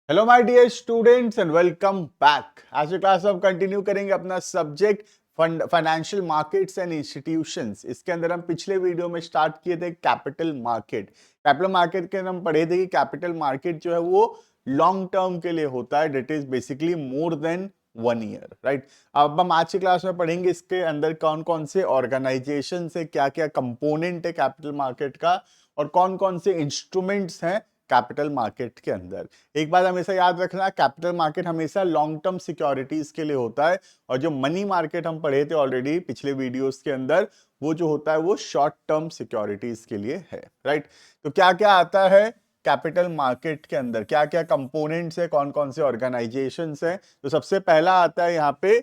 Hello my dear students and welcome back. आज की class हम कंटिन्यू करेंगे अपना subject fund financial markets and institutions. इसके अंदर हम पिछले वीडियो में स्टार्ट किए थे कैपिटल मार्केट। कैपिटल मार्केट के अंदर हम पढ़े थे कि कैपिटल मार्केट जो है वो लॉन्ग टर्म के लिए होता है, debt is basically more than 1 year, right. अब हम आज की क्लास में पढ़ेंगे इसके अंदर कौन कौन से ऑर्गेनाइजेशन है, क्या क्या कंपोनेंट है कैपिटल मार्केट का, और कौन कौन से इंस्ट्रूमेंट्स हैं कैपिटल मार्केट के अंदर। एक बात हमेशा याद रखना, कैपिटल मार्केट हमेशा लॉन्ग टर्म सिक्योरिटीज के लिए होता है, और जो मनी मार्केट हम पढ़े थे ऑलरेडी पिछले वीडियोस के अंदर, वो जो होता है वो शॉर्ट टर्म सिक्योरिटीज के लिए है, राइट। तो क्या क्या आता है कैपिटल मार्केट के अंदर, क्या क्या कंपोनेंट्स है, कौन कौन से ऑर्गेनाइजेशंस हैं। तो सबसे पहला आता है यहाँ पे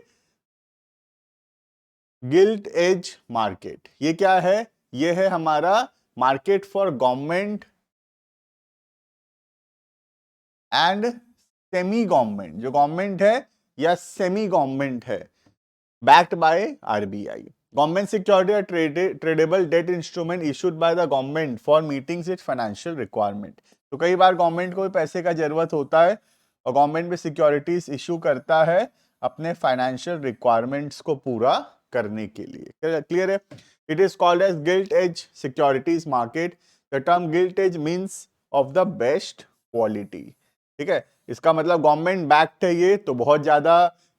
गिल्ट एज मार्केट। ये क्या है? ये है हमारा market for government and semi government. जो गवर्नमेंट है या सेमी गवर्नमेंट है, backed by RBI. Government security are tradable debt instrument issued by the government for meeting its financial requirement. तो कई बार गवर्नमेंट को भी पैसे का जरूरत होता है और गवर्नमेंट भी सिक्योरिटीज इशू करता है अपने फाइनेंशियल रिक्वायरमेंट्स को पूरा करने के लिए। क्लियर है? It is called as gilt edge securities market. The term gilt edge means of the best quality. ठीक है, इसका मतलब गवर्नमेंट बैक्ड है ये, तो बहुत ज्यादा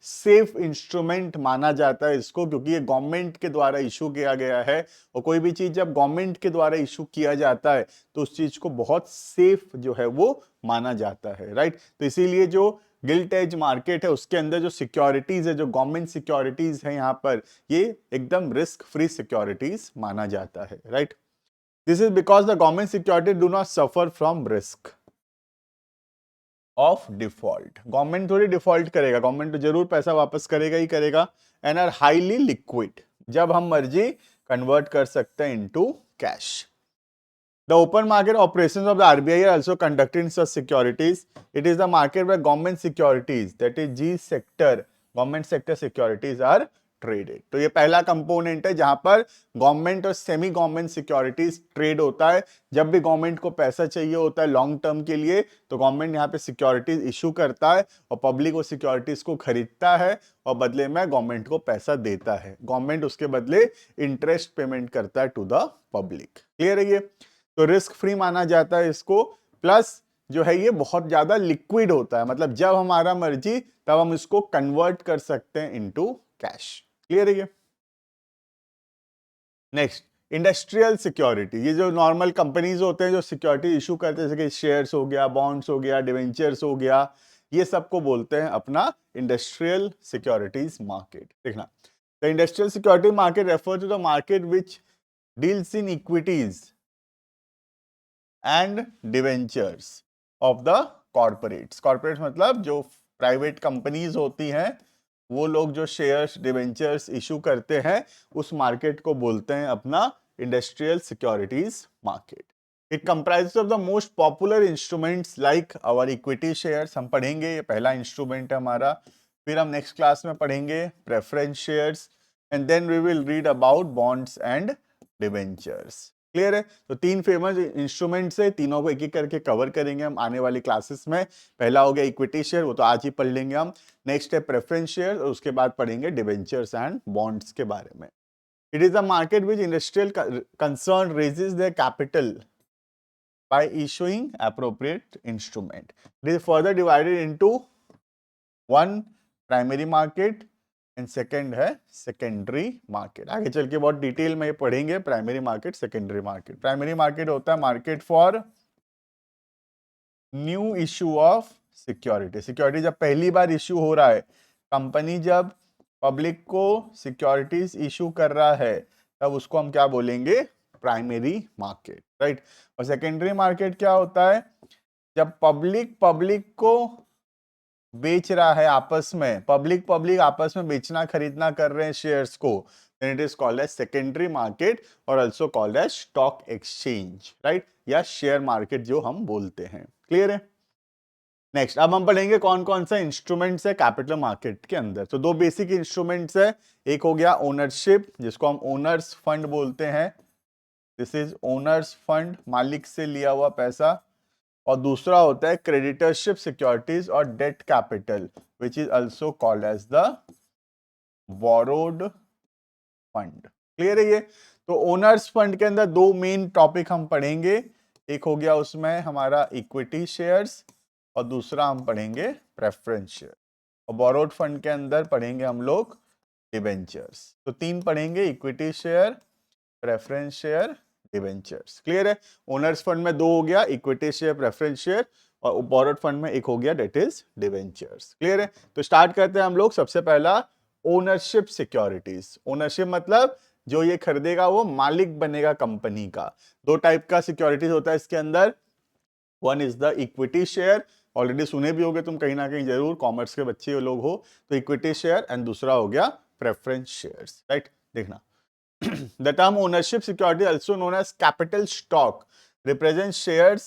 सेफ इंस्ट्रूमेंट माना जाता है इसको, क्योंकि ये गवर्नमेंट के द्वारा इशू किया गया है। और कोई भी चीज जब गवर्नमेंट के द्वारा इशू किया जाता है तो उस चीज को बहुत सेफ जो है वो माना जाता है, राइट। तो इसीलिए जो गिल्ट एज मार्केट है उसके अंदर जो सिक्योरिटीज है, जो गवर्नमेंट सिक्योरिटीज है यहाँ पर, ये एकदम रिस्क फ्री सिक्योरिटीज माना जाता है, right. This is because the government security do not suffer from risk of default. Government थोड़ी डिफॉल्ट करेगा, गवर्नमेंट तो जरूर पैसा वापस करेगा ही करेगा। एंड आर हाईली लिक्विड, जब हम मर्जी कन्वर्ट कर सकते हैं into cash. The open market operations of the RBI are also conducted in such securities. It is the market where government securities, that is G sector, government sector securities are traded. तो ये पहला component है जहां पर government और semi government securities trade होता है। जब भी गवर्नमेंट को पैसा चाहिए होता है लॉन्ग टर्म के लिए, तो गवर्नमेंट यहाँ पे सिक्योरिटीज इशू करता है और पब्लिक वो सिक्योरिटीज को खरीदता है और बदले में गवर्नमेंट को पैसा देता है। गवर्नमेंट उसके बदले इंटरेस्ट पेमेंट करता है टू द पब्लिक। क्लियर है ये? तो रिस्क फ्री माना जाता है इसको। प्लस जो है ये बहुत ज्यादा लिक्विड होता है, मतलब जब हमारा मर्जी तब हम इसको कन्वर्ट कर सकते हैं इनटू कैश। क्लियर है ये? Next, industrial security. ये जो नॉर्मल कंपनीज होते हैं जो सिक्योरिटी इशू करते हैं, जैसे कि शेयर्स हो गया, बॉन्ड्स हो गया, डिवेंचर्स हो गया, ये सबको बोलते हैं अपना इंडस्ट्रियल सिक्योरिटीज मार्केट। देखना, the industrial security market refer to the market which deals in equities and debentures of the corporates. Corporates मतलब जो प्राइवेट कंपनीज होती हैं, वो लोग जो शेयर्स डिवेंचर्स इशू करते हैं, उस मार्केट को बोलते हैं अपना industrial securities market. It comprises of the most popular instruments like our equity shares. हम पढ़ेंगे, ये पहला इंस्ट्रूमेंट है हमारा। फिर हम नेक्स्ट क्लास में पढ़ेंगे preference shares, and then we will read about bonds and debentures. Clear है? तो तीन फेमस इंस्ट्रूमेंट्स है, तीनों को एक एक करके कवर करेंगे हम आने वाली क्लासेस में। पहला हो गया इक्विटी शेयर, वो तो आज ही पढ़ लेंगे हम। नेक्स्ट है प्रेफरेंस शेयर, और उसके बाद पढ़ेंगे डिवेंचर्स एंड बॉन्ड्स के बारे में। It is a market which industrial concern raises their capital by issuing appropriate instrument. It is further divided into one primary market and second है सेकेंडरी मार्केट। आगे चल के बहुत डिटेल में पढ़ेंगे primary market, secondary market. Primary market होता है market for new issue of security. Security जब पहली बार इशू हो रहा है, कंपनी जब पब्लिक को सिक्योरिटीज इशू कर रहा है, तब उसको हम क्या बोलेंगे? Primary market, right. और सेकेंडरी मार्केट क्या होता है? जब पब्लिक को बेच रहा है आपस में, पब्लिक आपस में बेचना खरीदना कर रहे हैं शेयर्स को, then it is called as secondary market और also called as stock exchange, right? या शेयर मार्केट जो हम बोलते हैं। क्लियर है? नेक्स्ट, अब हम पढ़ेंगे कौन कौन सा इंस्ट्रूमेंट्स है कैपिटल मार्केट के अंदर। तो दो बेसिक इंस्ट्रूमेंट्स है। एक हो गया ओनरशिप, जिसको हम ओनर्स फंड बोलते हैं। दिस इज ओनर्स फंड, मालिक से लिया हुआ पैसा। और दूसरा होता है क्रेडिटरशिप सिक्योरिटीज और debt capital which is also called as the borrowed fund. Clear है ये? तो ओनर्स फंड के अंदर दो मेन टॉपिक हम पढ़ेंगे, एक हो गया उसमें हमारा इक्विटी शेयर्स और दूसरा हम पढ़ेंगे प्रेफरेंस शेयर। और बोरोड फंड के अंदर पढ़ेंगे हम लोग डिबेंचर्स। तो तीन पढ़ेंगे, equity share, preference share, debentures. Clear है? ओनर्स फंड में दो हो गया, इक्विटी शेयर, प्रेफरेंस शेयर, और बोरोड फंड में एक हो गया, डेट इज डिबेंचर्स। क्लियर है? तो स्टार्ट करते हैं हम लोग। सबसे पहला ओनरशिप सिक्योरिटीज। ओनरशिप मतलब जो ये खरीदेगा वो मालिक बनेगा कंपनी का। दो टाइप का सिक्योरिटीज होता है इसके अंदर। One is the equity share, already सुने भी होगे तुम कहीं ना कहीं जरूर, कॉमर्स के बच्चे लोग हो तो इक्विटी शेयर, एंड दूसरा हो गया प्रेफरेंस शेयर्स। राइट, देखना the term ownership security, also known as capital stock, represents shares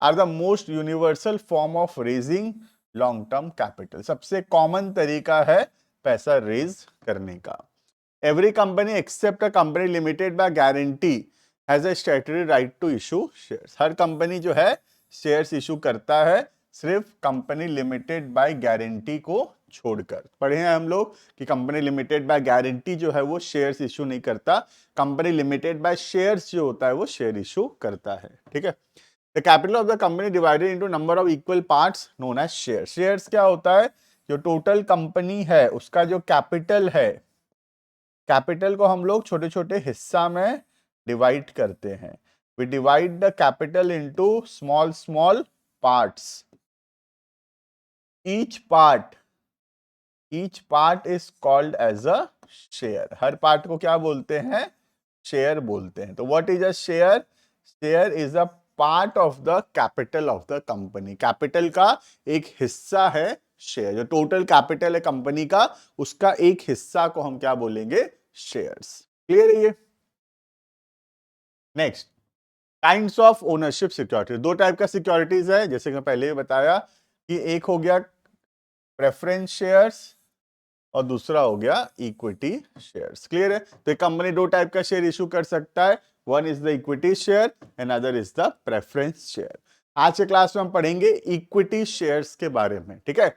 are the most universal form of raising long term capital. सबसे कॉमन तरीका है पैसा रेज करने का। Every company except a company limited by guarantee has a statutory right to issue shares. Her company जो है shares issue करता है, सिर्फ कंपनी लिमिटेड बाय गारंटी को छोड़कर। पढ़े हैं हम लोग कि कंपनी लिमिटेड बाय गारंटी जो है वो शेयर्स इशू नहीं करता, कंपनी लिमिटेड बाय शेयर्स जो होता है वो शेयर इशू करता है। ठीक है? The capital of the company divided into number of equal parts known as share. Shares क्या होता है? जो टोटल कंपनी है उसका जो कैपिटल है, कैपिटल को हम लोग छोटे छोटे हिस्सा में डिवाइड करते हैं। We divide the capital into small small parts. each part is called as a share. हर पार्ट को क्या बोलते हैं? शेयर बोलते हैं। तो what is a share? Share is a part of the capital of the company. Capital का एक हिस्सा है शेयर। जो टोटल कैपिटल है कंपनी का उसका एक हिस्सा को हम क्या बोलेंगे? शेयर्स। क्लियर है ये? Next, kinds of ownership security. दो टाइप का सिक्योरिटीज है, जैसे कि मैं पहले ही बताया कि एक हो गया प्रेफरेंस शेयर्स और दूसरा हो गया इक्विटी शेयर्स। क्लियर है? तो एक कंपनी दो टाइप का शेयर इशू कर सकता है, one is the equity share and other is the preference share. आज के क्लास में हम पढ़ेंगे इक्विटी शेयर्स के बारे में। ठीक है?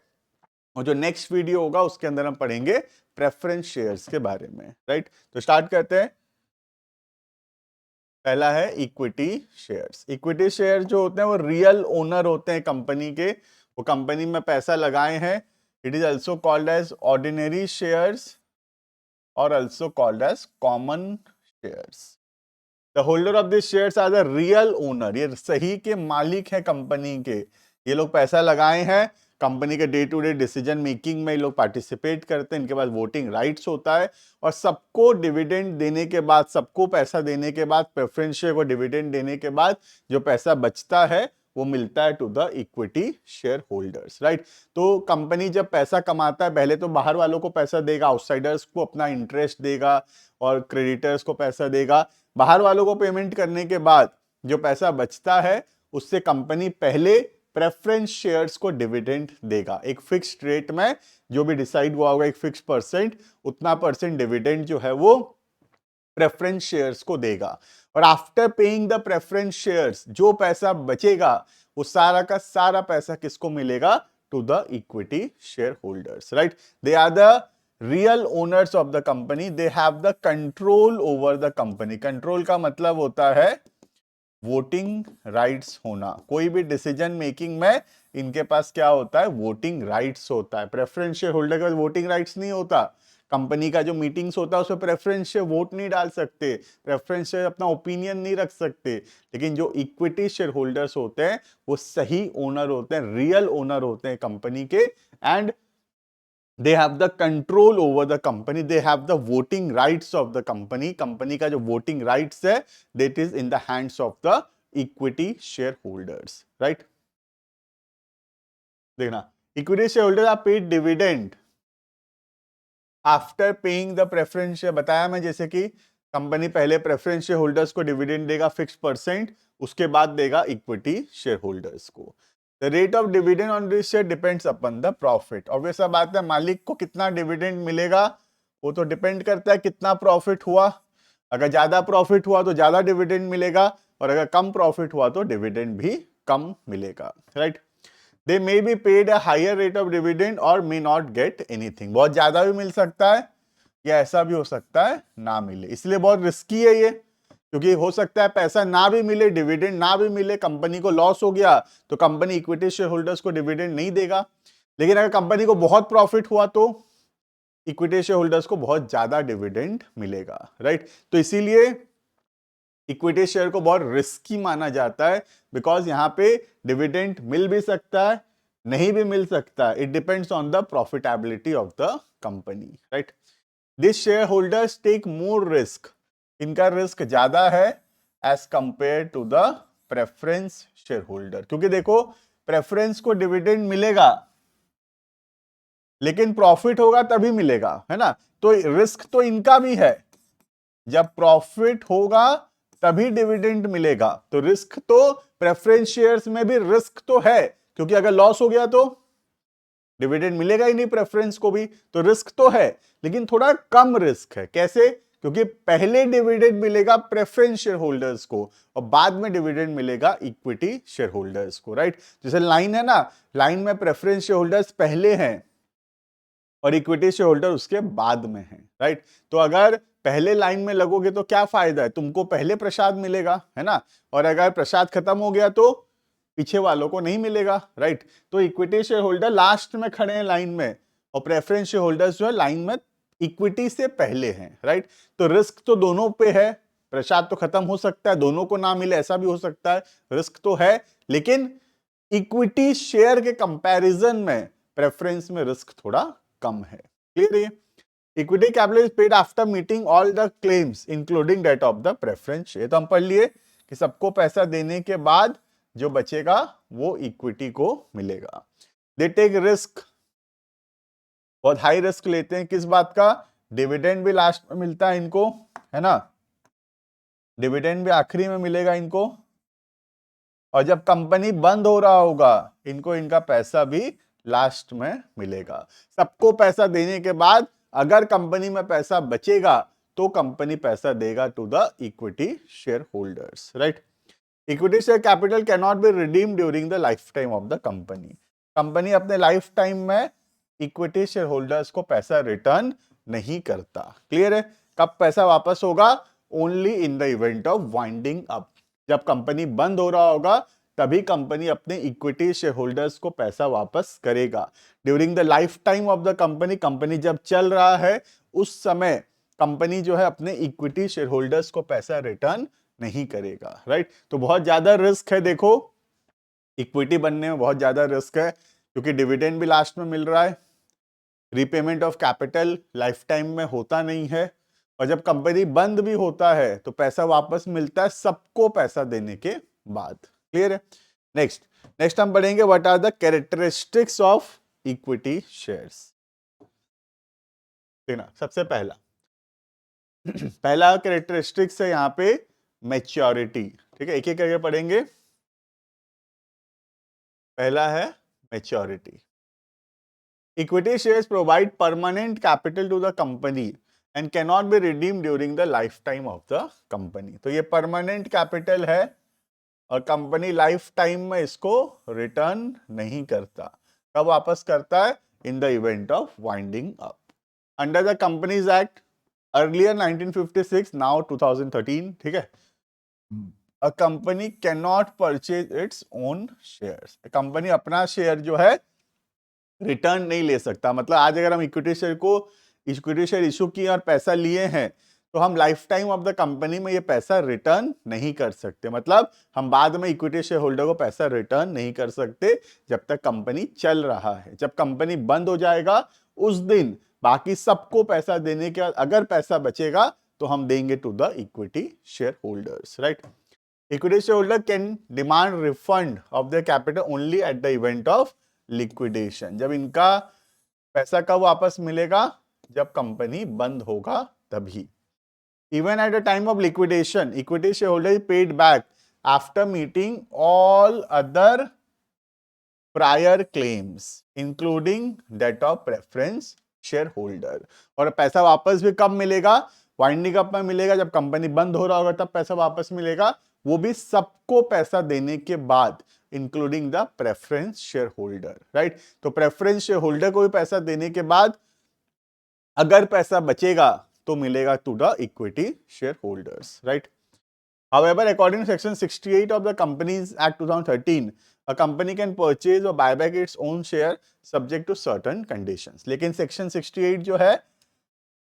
और जो नेक्स्ट वीडियो होगा उसके अंदर हम पढ़ेंगे प्रेफरेंस शेयर्स के बारे में। राइट, तो स्टार्ट करते हैं। पहला है इक्विटी शेयर्स। इक्विटी शेयर जो होते हैं वो रियल ओनर होते हैं कंपनी के, वो कंपनी में पैसा लगाए हैं। It is also called as ordinary shares और also called as common shares. The holder of this shares are the real owner. ये सही के मालिक हैं कंपनी के। ये लोग पैसा लगाए हैं, कंपनी के day to day decision making में ये लोग पार्टिसिपेट करते हैं, इनके पास वोटिंग राइट्स होता है। और सबको डिविडेंड देने के बाद, सबको पैसा देने के बाद, प्रेफरेंस शेयर को डिविडेंड देने के बाद जो पैसा बचता है वो मिलता है to the equity share holders. Right, तो कंपनी जब पैसा कमाता है पहले तो बाहर वालों को पैसा देगा, आउटसाइडर्स को अपना इंटरेस्ट देगा और क्रेडिटर्स को पैसा देगा। बाहर वालों को पेमेंट करने के बाद जो पैसा बचता है उससे कंपनी पहले प्रेफरेंस शेयर्स को डिविडेंड देगा। एक फिक्स्ड रेट में जो भी डिसाइड हुआ होगा, एक फिक्स परसेंट, उतना परसेंट डिविडेंड जो है वो प्रेफरेंस शेयर्स को देगा। और after paying the preference shares जो पैसा बचेगा वो सारा का सारा पैसा किसको मिलेगा? To the equity share holders. Right, they are the real owners of the company, they have the control over the company. Control का मतलब होता है वोटिंग राइट्स होना। कोई भी डिसीजन मेकिंग में इनके पास क्या होता है? वोटिंग राइट्स होता है। प्रेफरेंस शेयर होल्डर के पास वोटिंग राइट्स नहीं होता। कंपनी का जो मीटिंग्स होता है उसमें प्रेफरेंस शेयर वोट नहीं डाल सकते, प्रेफरेंस शेयर अपना ओपिनियन नहीं रख सकते। लेकिन जो इक्विटी शेयर होल्डर्स होते हैं वो सही ओनर होते हैं, रियल ओनर होते हैं कंपनी के, and they have the control over the company, they have the voting rights of the company। Company का जो voting rights है that is in the hands of the equity shareholders। right, देखना, equity shareholders are paid dividend after paying the preference share। बताया मैं जैसे कि company पहले preference share holders को डिविडेंड देगा फिक्स परसेंट, उसके बाद देगा इक्विटी शेयर होल्डर्स को। The rate of dividend on this share depends upon the profit। Obvious बात है, मालिक को कितना डिविडेंड मिलेगा वो तो डिपेंड करता है कितना प्रॉफिट हुआ। अगर ज्यादा प्रॉफिट हुआ तो ज्यादा डिविडेंड मिलेगा और अगर कम प्रॉफिट हुआ तो डिविडेंड भी कम मिलेगा, right. They may be paid a higher rate of dividend और मे नॉट गेट एनीथिंग, बहुत ज्यादा भी मिल सकता है या ऐसा भी हो सकता है ना मिले, इसलिए बहुत रिस्की है ये, क्योंकि हो सकता है पैसा ना भी मिले, डिविडेंड ना भी मिले, कंपनी को लॉस हो गया तो कंपनी इक्विटी शेयर होल्डर्स को डिविडेंड नहीं देगा। लेकिन अगर कंपनी को बहुत प्रॉफिट हुआ तो इक्विटी शेयर होल्डर्स को बहुत ज्यादा डिविडेंड मिलेगा, राइट। तो इसीलिए इक्विटी शेयर को बहुत रिस्की माना जाता है, बिकॉज यहां पे डिविडेंड मिल भी सकता है, नहीं भी मिल सकता है, it depends on the profitability of the company, right. This share holders take more risk, इनका रिस्क ज्यादा है as compare to the preference share holder, क्योंकि देखो प्रेफरेंस को डिविडेंड मिलेगा लेकिन प्रॉफिट होगा तभी मिलेगा, है ना। तो रिस्क तो इनका भी है, जब प्रॉफिट होगा तभी डिविडेंड मिलेगा, तो रिस्क तो प्रेफरेंस शेयर्स में भी रिस्क तो है, क्योंकि अगर लॉस हो गया तो डिविडेंड मिलेगा ही नहीं प्रेफरेंस को भी, तो रिस्क तो है लेकिन थोड़ा कम रिस्क है। कैसे? क्योंकि पहले डिविडेंड मिलेगा प्रेफरेंस शेयर होल्डर्स को और बाद में डिविडेंड मिलेगा इक्विटी शेयर होल्डर्स को, राइट। जैसे लाइन है ना, लाइन में प्रेफरेंस शेयर होल्डर्स पहले हैं और इक्विटी शेयर होल्डर उसके बाद में है, राइट। तो अगर पहले लाइन में लगोगे तो क्या फायदा है, तुमको पहले प्रसाद मिलेगा, है ना, और अगर प्रसाद खत्म हो गया तो पीछे वालों को नहीं मिलेगा, राइट। तो इक्विटी शेयर होल्डर लास्ट में खड़े हैं लाइन में और प्रेफरेंस शेयर होल्डर्स जो है लाइन में इक्विटी से पहले हैं, राइट। तो रिस्क तो दोनों पे है, प्रसाद तो खत्म हो सकता है, दोनों को ना मिले ऐसा भी हो सकता है, रिस्क तो है, लेकिन इक्विटी शेयर के कंपैरिजन में प्रेफरेंस में रिस्क थोड़ा कम है, क्लियर है। Equity capital is paid after meeting all the claims including debt of the preference share, तो हम पढ़ लिए कि सबको पैसा देने के बाद जो बचेगा वो इक्विटी को मिलेगा। दे टेक रिस्क, बहुत हाई रिस्क लेते हैं, किस बात का? डिविडेंड भी लास्ट में मिलता है इनको, है ना, डिविडेंड भी आखिरी में मिलेगा इनको, और जब कंपनी बंद हो रहा होगा इनको इनका पैसा भी लास्ट में मिलेगा। सबको पैसा देने के बाद अगर कंपनी में पैसा बचेगा तो कंपनी पैसा देगा to the equity share holders, right. Equity share capital can not be redeem during the life time of the company, company अपने लाइफ टाइम में इक्विटी शेयर होल्डर्स को पैसा रिटर्न नहीं करता, क्लियर है। कब पैसा वापस होगा? Only in the event of winding up, जब कंपनी बंद हो रहा होगा तभी कंपनी अपने इक्विटी शेयर होल्डर्स को पैसा वापस करेगा। During the life time of the company, company जब चल रहा है उस समय कंपनी जो है अपने इक्विटी शेयर होल्डर्स को पैसा रिटर्न नहीं करेगा, राइट। तो बहुत ज्यादा रिस्क है, देखो इक्विटी बनने में बहुत ज्यादा रिस्क है, क्योंकि डिविडेंड भी लास्ट में मिल रहा है, repayment of capital life time में होता नहीं है, और जब कंपनी बंद भी होता है तो पैसा वापस मिलता है सबको पैसा देने के बाद, क्लियर है। नेक्स्ट नेक्स्ट हम पढ़ेंगे what are the characteristics of equity shares, ठीक ना। सबसे पहला पहला कैरेक्टरिस्टिक्स है यहाँ पे मैच्योरिटी, ठीक है, एक एक करके पढ़ेंगे। पहला है maturity. Equity shares provide permanent capital to the company and can not be redeem during the life time of the company, तो ये परमानेंट कैपिटल है और कंपनी लाइफ टाइम में इसको रिटर्न नहीं करता। कब वापस करता है? In the event of winding up. Under the companies act earlier 1956, now 2013, ठीक है, a company can not purchase its own shares, company अपना शेयर जो है रिटर्न नहीं ले सकता। मतलब आज अगर हम इक्विटी शेयर इशू किए और पैसा लिए हैं तो हम life time of the company में ये पैसा रिटर्न नहीं कर सकते, मतलब हम बाद में इक्विटी शेयर होल्डर को पैसा रिटर्न नहीं कर सकते जब तक कंपनी चल रहा है। जब कंपनी बंद हो जाएगा उस दिन बाकी सबको पैसा देने के बाद अगर पैसा बचेगा तो हम देंगे to the equity share holders, right. Equity share holder can demand refund of the capital only at the event of liquidation, जब इनका पैसा कब वापस मिलेगा? जब कंपनी बंद होगा तभी। Even at the time of liquidation, equity shareholder is paid back after meeting all other prior claims, including that of preference shareholder. और पैसा वापस भी कब मिलेगा? वाइंडिंग अप में मिलेगा, जब कंपनी बंद हो रहा होगा तब पैसा वापस मिलेगा, वो भी सबको पैसा देने के बाद, including the preference share holder, right. तो प्रेफरेंस शेयर होल्डर को भी पैसा देने के बाद अगर पैसा बचेगा तो मिलेगा to the equity share holders, right. However, according to Section 68 of the Companies Act 2013, a company can purchase or buy back its own share subject to certain conditions. लेकिन Section 68 जो है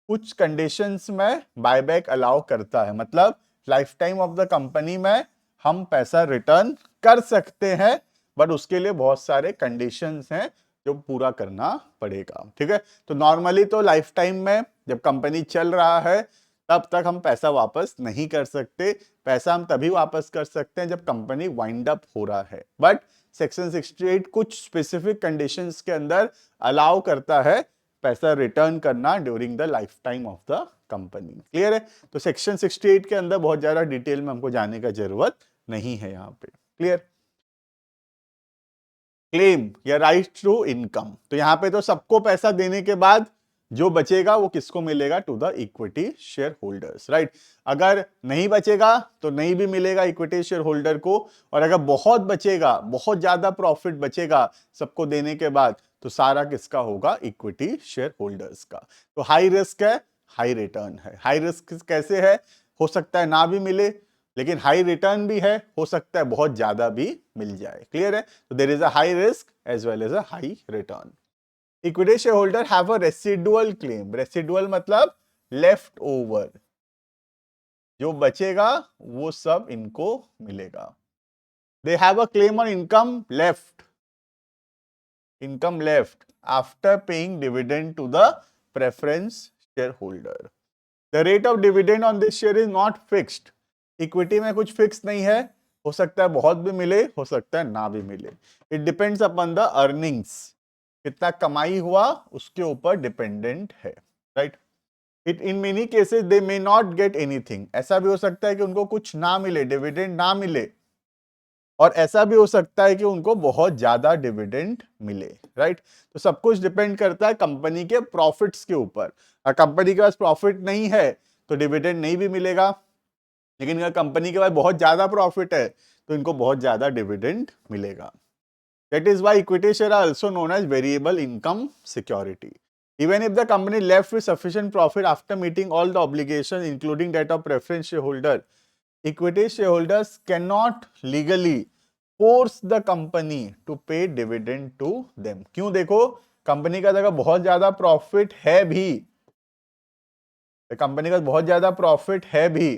कुछ कंडीशंस में बायबैक अलाउ करता है, मतलब life time of the company में हम पैसा रिटर्न कर सकते हैं, बट उसके लिए बहुत सारे कंडीशंस हैं जो पूरा करना पड़ेगा, ठीक है। तो नॉर्मली तो लाइफ टाइम में जब कंपनी चल रहा है तब तक हम पैसा वापस नहीं कर सकते, पैसा हम तभी वापस कर सकते हैं जब कंपनी वाइंड अप हो रहा है, बट सेक्शन 68 कुछ स्पेसिफिक कंडीशंस के अंदर अलाउ करता है पैसा रिटर्न करना during the life time of the company. Clear है? तो सेक्शन 68 के अंदर बहुत ज्यादा डिटेल में हमको जाने का जरूरत नहीं है यहाँ पे। क्लियर? क्लेम या राइट टू इनकम, तो यहाँ पे तो सबको पैसा देने के बाद जो बचेगा वो किसको मिलेगा? To the equity share holders, right. अगर नहीं बचेगा तो नहीं भी मिलेगा इक्विटी शेयर होल्डर को, और अगर बहुत बचेगा, बहुत ज्यादा प्रॉफिट बचेगा सबको देने के बाद, तो सारा किसका होगा? इक्विटी शेयर होल्डर्स का। तो हाई रिस्क है, हाई रिटर्न है। हाई रिस्क कैसे है? हो सकता है ना भी मिले, लेकिन हाई रिटर्न भी है, हो सकता है बहुत ज्यादा भी मिल जाए। क्लियर है? तो there is a high risk as well as a high return. Equity share holder have a residual claim. Residual मतलब लेफ्ट ओवर, जो बचेगा वो सब इनको मिलेगा। They have a claim on income left after paying dividend to the preference share holder. The rate of dividend on this share is not fixed. Equity में कुछ fix नहीं है, हो सकता है बहुत भी मिले, हो सकता है ना भी मिले। It depends upon the earnings, कितना कमाई हुआ उसके ऊपर डिपेंडेंट है, right. It in many cases they may not get anything. ऐसा भी हो सकता है कि उनको कुछ ना मिले, डिविडेंड ना मिले, और ऐसा भी हो सकता है कि उनको बहुत ज्यादा डिविडेंड मिले, राइट। तो सब कुछ डिपेंड करता है कंपनी के प्रॉफिट्स के ऊपर। अगर कंपनी के पास प्रॉफिट नहीं है तो डिविडेंड नहीं भी मिलेगा, लेकिन अगर कंपनी के पास बहुत ज्यादा प्रॉफिट है तो इनको बहुत ज्यादा डिविडेंड मिलेगा। That is why equity shares are also known as variable income security. Even if the company left with sufficient profit after meeting all the obligations, including that of preference shareholder, equity shareholders cannot legally force the company to pay dividend to them. क्यों? देखो, company का अगर बहुत ज्यादा profit है भी, company का बहुत ज्यादा प्रॉफिट है भी,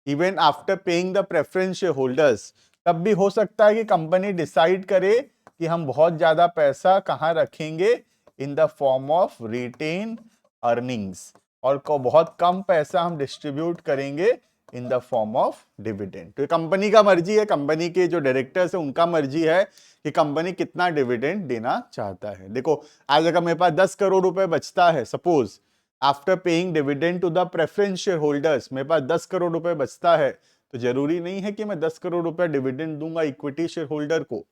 even after paying the preference share holders, तब भी हो सकता है कि कंपनी डिसाइड करे कि हम बहुत ज्यादा पैसा कहां रखेंगे, in the form of retain earnings, और को बहुत कम पैसा हम डिस्ट्रीब्यूट करेंगे in the form of dividend. तो कंपनी का मर्जी है, कंपनी के जो डायरेक्टर्स है उनका मर्जी है कि कंपनी कितना डिविडेंड देना चाहता है। देखो, आज अगर मेरे पास 10 करोड़ रुपए बचता है, suppose after paying dividend to the preference share holders, मेरे पास 10 करोड़ रुपए बचता है, तो जरूरी नहीं है कि मैं 10 करोड़ रुपए डिविडेंड दूंगा इक्विटी शेयर होल्डर को।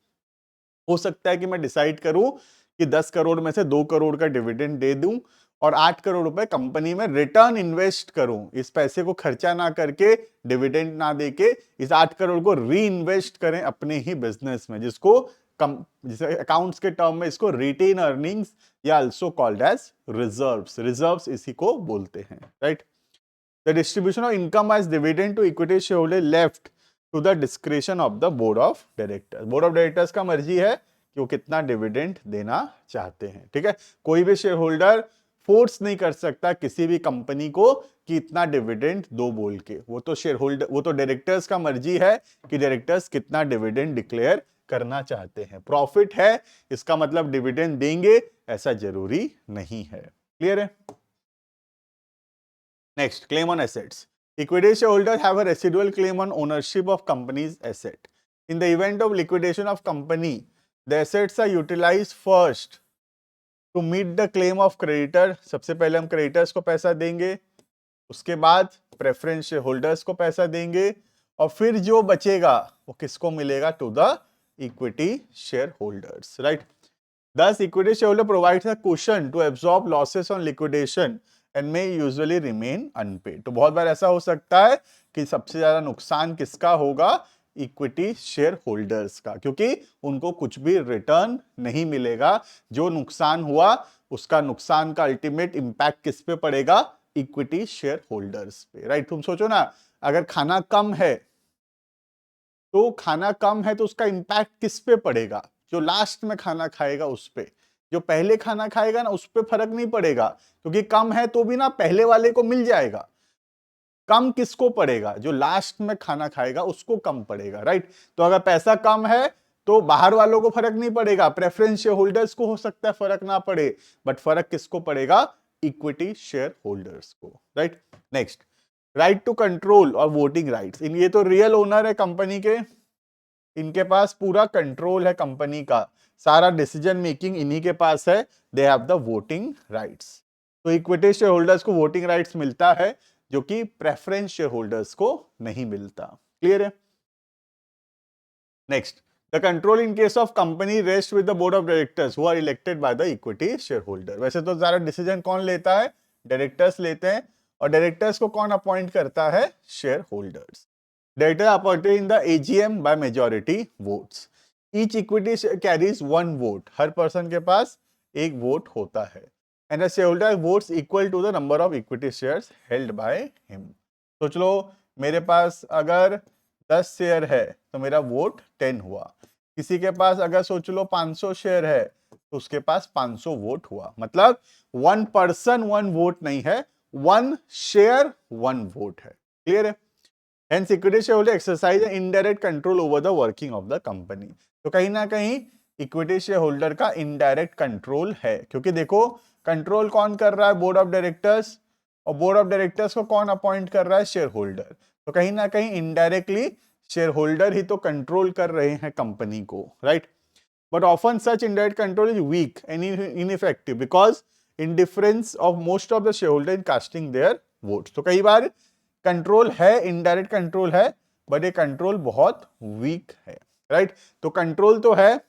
हो सकता है कि मैं डिसाइड करूं कि 10 करोड़ में से 2 करोड़ का डिविडेंड दे दूं और 8 करोड़ रुपए कंपनी में रिटर्न इन्वेस्ट करूं। इस पैसे को खर्चा ना करके, डिविडेंड ना देके, इस 8 करोड़ को री इन्वेस्ट करें अपने ही बिजनेस में, जिसको जिसे अकाउंट्स के टर्म में इसको रिटेन अर्निंग्स या आल्सो कॉल्ड एज रिजर्व्स इसी को बोलते हैं, right. The distribution of income as dividend to equity share holder left to the discretion of the board of directors. Board of directors का मर्जी है कि वो कितना डिविडेंड देना चाहते हैं, ठीक है। कोई भी शेयर होल्डर फोर्स नहीं कर सकता किसी भी कंपनी को कि इतना डिविडेंड दो बोल के। वो तो शेयर होल्डर, वो तो डायरेक्टर्स का मर्जी है कि डायरेक्टर्स कितना डिविडेंड डिक्लेयर करना चाहते हैं। प्रॉफिट है इसका मतलब डिविडेंड देंगे ऐसा जरूरी नहीं है। क्लियर है? Next, claim on assets. Equity shareholders have a residual claim on ownership of company's asset. In the event of liquidation of company, the assets are utilized first to meet the claim of creditor. सबसे पहले हम creditors को पैसा देंगे, उसके बाद preference shareholders को पैसा देंगे, और फिर जो बचेगा वो किसको मिलेगा? To the equity shareholders, right? Thus, equity shareholder provides a cushion to absorb losses on liquidation and may usually remain unpaid. तो बहुत बार ऐसा हो सकता है कि सबसे ज्यादा नुकसान किसका होगा, इक्विटी शेयर होल्डर्स का, क्योंकि उनको कुछ भी रिटर्न नहीं मिलेगा। जो नुकसान हुआ उसका नुकसान का अल्टीमेट इंपैक्ट किस पे पड़ेगा, इक्विटी शेयर होल्डर्स पे, राइट। तुम सोचो ना, अगर खाना कम है तो खाना कम है तो उसका इंपैक्ट किस पे पड़ेगा, जो लास्ट में खाना खाएगा उस पे। जो पहले खाना खाएगा ना उस पे फर्क नहीं पड़ेगा, क्योंकि कम है तो भी ना पहले वाले को मिल जाएगा। कम किसको पड़ेगा, जो लास्ट में खाना खाएगा उसको कम पड़ेगा, राइट। तो अगर पैसा कम है तो बाहर वालों को फर्क नहीं पड़ेगा, प्रेफरेंस शेयर होल्डर्स को हो सकता है फर्क ना पड़े, बट फर्क किसको पड़ेगा, इक्विटी शेयर होल्डर्स को, right. Next, right to control और वोटिंग राइट्स। इन ये तो रियल ओनर है कंपनी के, इनके पास पूरा कंट्रोल है कंपनी का, सारा डिसीजन मेकिंग इन्हीं के पास है। दे हैव द वोटिंग राइट्स। तो इक्विटी शेयर होल्डर्स को वोटिंग राइट्स मिलता है, जो कि प्रेफरेंस शेयर होल्डर्स को नहीं मिलता। क्लियर है। Next, the control in case of company rest with the board of directors who are elected by the equity share holder. वैसे तो सारा डिसीजन कौन लेता है, डायरेक्टर्स लेते हैं, और डायरेक्टर्स को कौन अपॉइंट करता है, share holders. Director appointed in the AGM by majority votes. Each equity carries one vote. Her person के पास एक वोट होता है। And the shareholder votes equal to the number of equity shares held by him. सोच लो, मेरे पास अगर 10 share है तो मेरा वोट 10 हुआ। किसी के पास अगर सोच लो 500 शेयर है तो उसके पास 500 वोट हुआ। मतलब 1 पर्सन 1 वोट नहीं है, 1 शेयर 1 वोट है। क्लियर है। Hence, equity shareholder exercise an indirect control over the working of the company. तो कहीं ना कहीं इक्विटी शेयर होल्डर का इनडायरेक्ट कंट्रोल है, क्योंकि देखो कंट्रोल कौन कर रहा है, बोर्ड ऑफ डायरेक्टर्स, और बोर्ड ऑफ डायरेक्टर्स को कौन अपॉइंट कर रहा है, शेयर होल्डर। तो कहीं ना कहीं इनडायरेक्टली शेयर होल्डर ही तो कंट्रोल कर रहे हैं कंपनी को, right. But often such indirect control is weak and ineffective because indifference of most of the share holder in casting there votes. तो कई बार कंट्रोल है, इनडायरेक्ट कंट्रोल है, बट ये कंट्रोल बहुत वीक है, राइट। तो कंट्रोल तो है,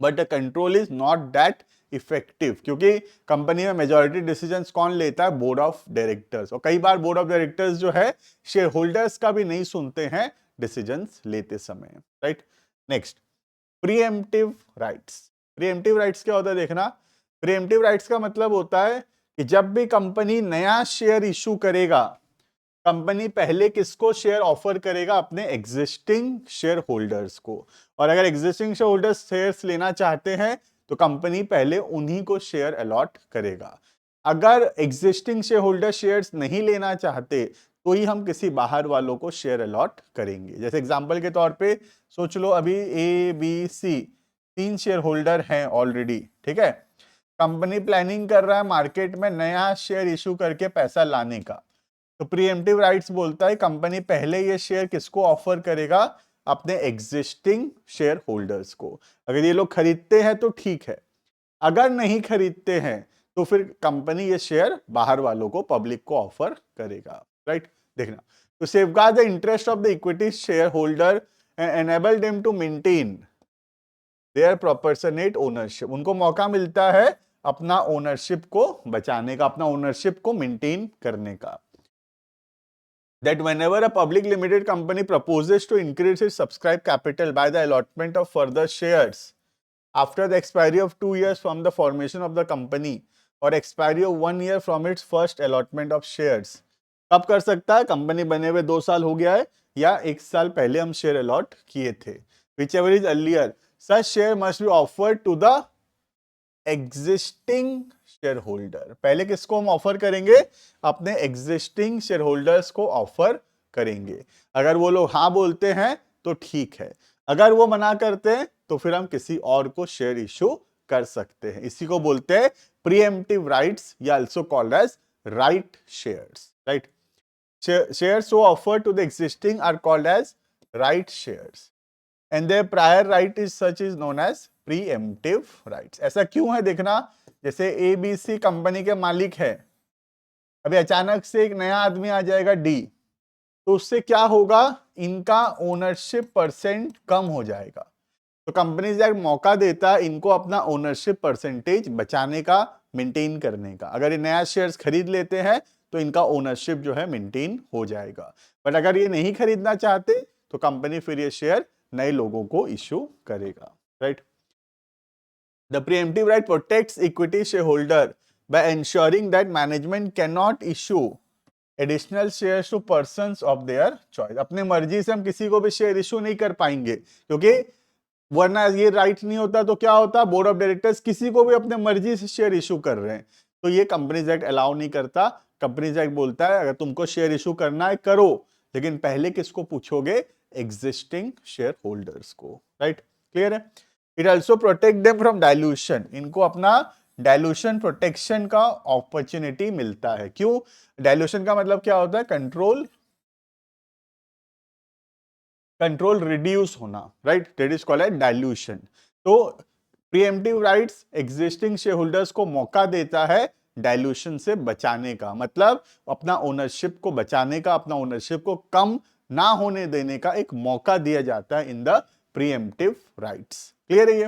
but the control is not that effective, क्योंकि कंपनी में मेजॉरिटी डिसीजंस कौन लेता है, बोर्ड ऑफ डायरेक्टर्स। और कई बार बोर्ड ऑफ डायरेक्टर्स जो है शेयर होल्डर्स का भी नहीं सुनते हैं डिसीजंस लेते समय, right. Next, pre-emptive rights. Pre-emptive rights क्या होता है देखना। प्रीएम्प्टिव राइट्स का मतलब होता है कि जब भी कंपनी नया शेयर इशू करेगा, कंपनी पहले किसको शेयर ऑफर करेगा, अपने एग्जिस्टिंग शेयर होल्डर्स को। और अगर एग्जिस्टिंग शेयर होल्डर्स शेयर्स लेना चाहते हैं तो कंपनी पहले उन्हीं को शेयर अलॉट करेगा। अगर एग्जिस्टिंग शेयर होल्डर शेयर्स नहीं लेना चाहते तो ही हम किसी बाहर वालों को शेयर अलॉट करेंगे। जैसे एग्जांपल के तौर पे सोच लो, अभी A B C 3 share holder हैं ऑलरेडी, ठीक है। कंपनी प्लानिंग कर रहा है मार्केट में नया शेयर इशू करके पैसा लाने का, तो प्रीएम्प्टिव राइट्स बोलता है कंपनी पहले ये शेयर किसको ऑफर करेगा, अपने एग्जिस्टिंग शेयर होल्डर्स को। अगर ये लोग खरीदते हैं तो ठीक है, अगर नहीं खरीदते हैं तो फिर कंपनी ये शेयर बाहर वालों को, पब्लिक को ऑफर करेगा, राइट। देखना, तो safeguard the interest of the equity share holder and enable them to maintain their proportionate ownership. उनको मौका मिलता है अपना ओनरशिप को बचाने का, अपना ओनरशिप को मेंटेन करने का। That whenever a public limited company proposes to increase its subscribed capital by the allotment of further shares after the expiry of 2 years from the formation of the company or expiry of 1 year from its first allotment of shares, कब कर सकता है, company बने हुए 2 साल हो गया है या 1 साल पहले हम शेयर अलॉट किए थे। Whichever is earlier, such share must be offered to the existing share holder. पहले किसको हम ऑफर करेंगे, अपने एग्जिस्टिंग शेयर होल्डर्स को ऑफर करेंगे। अगर वो लोग हाँ बोलते हैं तो ठीक है, अगर वो मना करते हैं तो फिर हम किसी और को शेयर इशू कर सकते हैं। इसी को बोलते हैं प्रीएम्प्टिव राइट्स, या also called as right shares, right. Shares so offered to the existing are called as right shares and their prior right is such is known as preemptive rights. ऐसा क्यों है देखना, जैसे ABC कंपनी के मालिक है, अभी अचानक से एक नया आदमी आ जाएगा डी, तो उससे क्या होगा, इनका ओनरशिप परसेंट कम हो जाएगा। तो कंपनी एक्ट मौका देता है इनको अपना ओनरशिप परसेंटेज बचाने का, मेंटेन करने का। अगर ये नया शेयर्स खरीद लेते हैं तो इनका ओनरशिप जो है मेंटेन हो जाएगा, बट अगर ये नहीं खरीदना चाहते तो कंपनी फिर ये शेयर नए लोगों को इश्यू करेगा, right. The preemptive right protects equity share holder by ensuring that management can not issue additional shares to persons of their choice. अपने मर्जी से हम किसी को भी शेयर इश्यू नहीं कर पाएंगे, क्योंकि वरना ये राइट नहीं होता तो क्या होता, बोर्ड ऑफ डायरेक्टर्स किसी को भी अपने मर्जी से शेयर इशू कर रहे हैं, तो ये कंपनीज एक्ट अलाउ नहीं करता। कंपनीज एक्ट बोलता है अगर तुमको शेयर इशू करना है करो, लेकिन पहले किसको पूछोगे, एग्जिस्टिंग शेयर होल्डर्स को, राइट। क्लियर है। It also protect them from dilution, इनको अपना डायल्यूशन प्रोटेक्शन का अपॉर्चुनिटी मिलता है। क्यों, डायल्यूशन का मतलब क्या होता है, कंट्रोल रिड्यूस होना, right, that is called as dilution. तो preemptive rights existing share holders को मौका देता है डायल्यूशन से बचाने का, मतलब अपना ओनरशिप को बचाने का, अपना ओनरशिप को कम ना होने देने का एक मौका दिया जाता है in the pre-emptive rights. Clear है ये।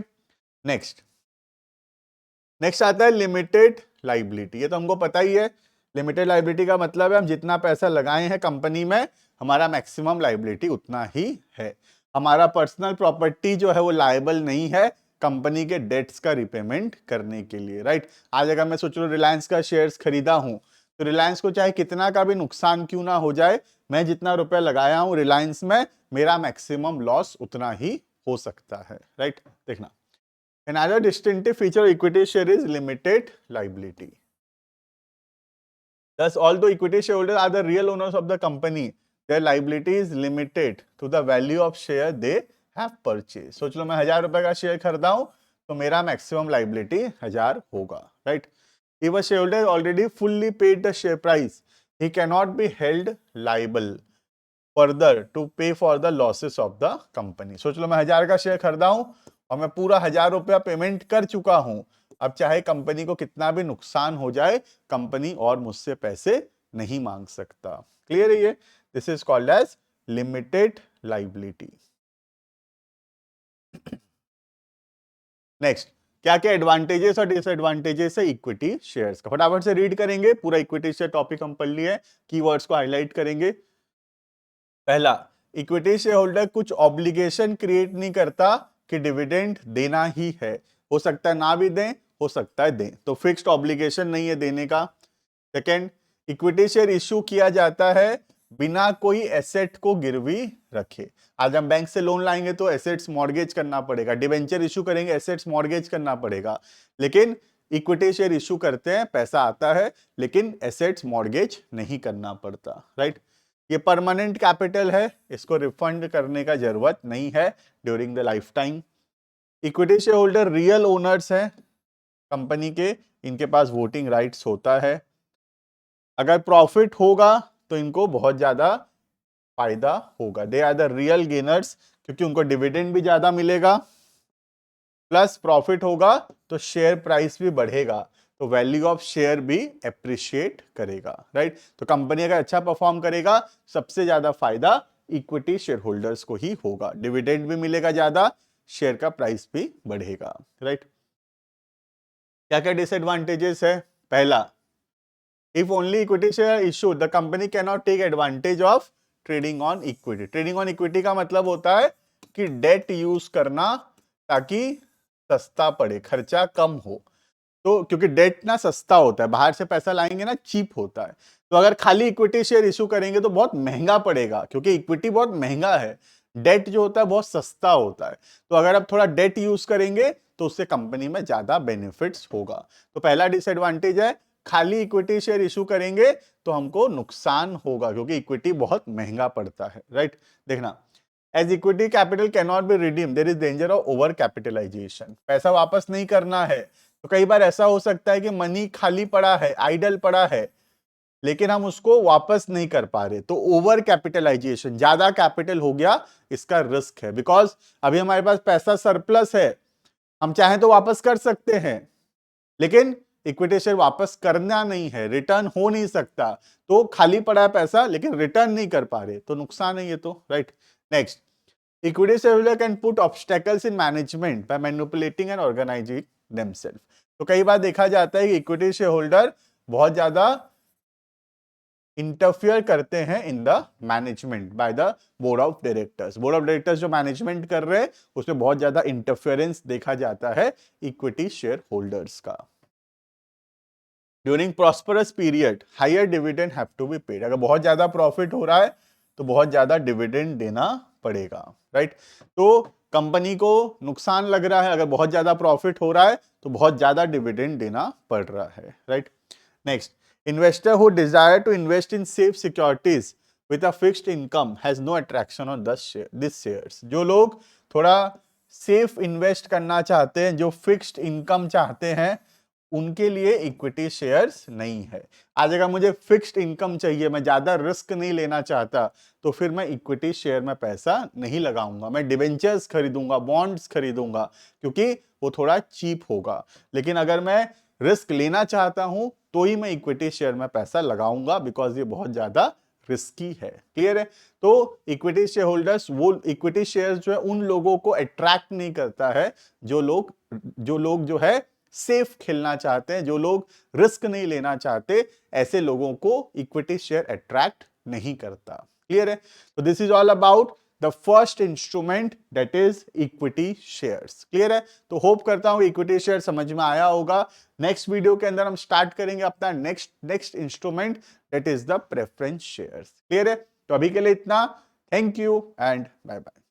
नेक्स्ट आता है लिमिटेड लाइबिलिटी। ये तो हमको पता ही है, लिमिटेड लाइबिलिटी का मतलब है हम जितना पैसा लगाए हैं कंपनी में, हमारा मैक्सिमम लाइबिलिटी उतना ही है। हमारा पर्सनल प्रॉपर्टी जो है वो लायबल नहीं है कंपनी के डेट्स का रिपेमेंट करने के लिए, राइट। आज अगर मैं सोच रहा हूँ रिलायंस का शेयर्स खरीदा हूं, तो रिलायंस को चाहे कितना का भी नुकसान क्यों ना हो जाए, मैं जितना रुपया लगाया हूं रिलायंस में, मेरा मैक्सिमम लॉस उतना ही हो सकता है, राइट। देखना, another distinctive feature of equity share is limited liability. Thus, although equity shareholders are the real owners of the company, their liability is limited to the value of share they have purchased. सोच लो मैं 1000 रुपए का share खरीदा हूं तो मेरा maximum liability 1000 होगा, right. If a shareholder already fully paid the share price, he cannot be held liable further to pay for the losses of the company. सोच लो मैं 1000 का शेयर खरीदा हूं और मैं पूरा 1000 रुपया पेमेंट कर चुका हूं, अब चाहे कंपनी को कितना भी नुकसान हो जाए, कंपनी और मुझसे पैसे नहीं मांग सकता। क्लियर है ये। This is called as limited liability. Next, क्या क्या एडवांटेजेस और डिसएडवांटेजेस है इक्विटी शेयर्स का, फटाफट से रीड करेंगे। पूरा इक्विटी शेयर टॉपिक हम पढ़ लिए, कीवर्ड्स को हाईलाइट करेंगे। पहला, इक्विटी शेयर होल्डर कुछ ऑब्लिगेशन क्रिएट नहीं करता कि डिविडेंड देना ही है, हो सकता है ना भी दें, हो सकता है दें, तो फिक्स्ड ऑब्लिगेशन नहीं है देने का। सेकंड, इक्विटी शेयर इश्यू किया जाता है बिना कोई एसेट को गिरवी रखे। आज हम बैंक से लोन लाएंगे तो एसेट्स मॉर्गेज करना पड़ेगा, डिवेंचर इश्यू करेंगे एसेट्स मॉर्गेज करना पड़ेगा, लेकिन इक्विटी शेयर इश्यू करते हैं, पैसा आता है लेकिन एसेट्स मॉर्गेज नहीं करना पड़ता, राइट। ये परमानेंट कैपिटल है, इसको रिफंड करने का जरूरत नहीं है during the life time. Equity share holder real owners हैं कंपनी के, इनके पास वोटिंग राइट्स होता है। अगर प्रॉफिट होगा तो इनको बहुत ज्यादा फायदा होगा, they are the real gainers, क्योंकि उनको डिविडेंड भी ज्यादा मिलेगा, प्लस प्रॉफिट होगा तो शेयर प्राइस भी बढ़ेगा, तो वैल्यू ऑफ शेयर भी एप्रिशिएट करेगा, राइट। तो कंपनी अगर अच्छा परफॉर्म करेगा, सबसे ज्यादा फायदा इक्विटी शेयर होल्डर्स को ही होगा, डिविडेंड भी मिलेगा ज्यादा, शेयर का प्राइस भी बढ़ेगा, राइट। क्या क्या डिसएडवांटेजेस है। पहला, if only equity share issue the company can not take advantage of trading on equity. Trading on equity का मतलब होता है कि डेट यूज करना ताकि सस्ता पड़े, खर्चा कम हो। तो क्योंकि डेट ना सस्ता होता है, बाहर से पैसा लाएंगे ना चीप होता है, तो अगर खाली इक्विटी शेयर इशू करेंगे तो बहुत महंगा पड़ेगा, क्योंकि इक्विटी बहुत महंगा है, डेट जो होता है बहुत सस्ता होता है। तो अगर आप थोड़ा डेट यूज करेंगे तो उससे कंपनी में ज्यादा बेनिफिट्स होगा। तो पहला डिसएडवांटेज है, खाली इक्विटी शेयर इशू करेंगे तो हमको नुकसान होगा, क्योंकि इक्विटी बहुत महंगा पड़ता है, राइट। देखना, as equity capital can not be redeem, there is danger of over capitalization. पैसा वापस नहीं करना है तो कई बार ऐसा हो सकता है कि मनी खाली पड़ा है, आइडल पड़ा है, लेकिन हम उसको वापस नहीं कर पा रहे, तो ओवर कैपिटलाइजेशन, ज्यादा कैपिटल हो गया, इसका रिस्क है। बिकॉज अभी हमारे पास पैसा सरप्लस है, हम चाहें तो वापस कर सकते हैं, लेकिन इक्विटी शेयर वापस करना नहीं है, रिटर्न हो नहीं सकता, तो खाली पड़ा है पैसा लेकिन रिटर्न नहीं कर पा रहे, तो नुकसान है ये तो, right. Next, Equity shareholder can put obstacles in management by manipulating and organizing themselves. तो कई बार देखा जाता है कि इक्विटी शेयर होल्डर बहुत ज्यादा इंटरफियर करते हैं in the management by the board of directors. Board of directors जो मैनेजमेंट कर रहे हैं उसमें बहुत ज्यादा इंटरफेरेंस देखा जाता है इक्विटी शेयर होल्डर्स का. During prosperous period higher dividend have to be paid. अगर बहुत ज्यादा प्रॉफिट हो रहा है तो बहुत ज्यादा डिविडेंड देना पड़ेगा, राइट. तो कंपनी को नुकसान लग रहा है, अगर बहुत ज्यादा प्रॉफिट हो रहा है तो बहुत ज्यादा डिविडेंड देना पड़ रहा है, right. Next, investor who desire to invest in safe securities with a fixed income has no attraction on this shares. जो लोग थोड़ा सेफ इन्वेस्ट करना चाहते हैं, जो फिक्स्ड इनकम चाहते हैं, उनके लिए इक्विटी शेयर्स नहीं है. आज अगर मुझे फिक्स्ड इनकम चाहिए, मैं ज्यादा रिस्क नहीं लेना चाहता, तो फिर मैं इक्विटी शेयर में पैसा नहीं लगाऊंगा. मैं डिबेंचर्स खरीदूंगा, बॉन्ड्स खरीदूंगा, क्योंकि वो थोड़ा चीप होगा. लेकिन अगर मैं रिस्क लेना चाहता हूं तो ही मैं इक्विटी शेयर में पैसा लगाऊंगा, बिकॉज ये बहुत ज्यादा रिस्की है. क्लियर है. तो इक्विटी शेयर होल्डर्स, वो इक्विटी शेयर जो है उन लोगों को अट्रैक्ट नहीं करता है जो लोग जो है सेफ खेलना चाहते हैं, जो लोग रिस्क नहीं लेना चाहते, ऐसे लोगों को इक्विटी शेयर अट्रैक्ट नहीं करता. क्लियर है. तो this is all about the first instrument, that is equity shares. Clear है. तो होप करता हूं इक्विटी शेयर समझ में आया होगा. नेक्स्ट वीडियो के अंदर हम स्टार्ट करेंगे अपना next instrument, that is the preference shares. Clear है. तो अभी के लिए इतना. Thank you and bye bye.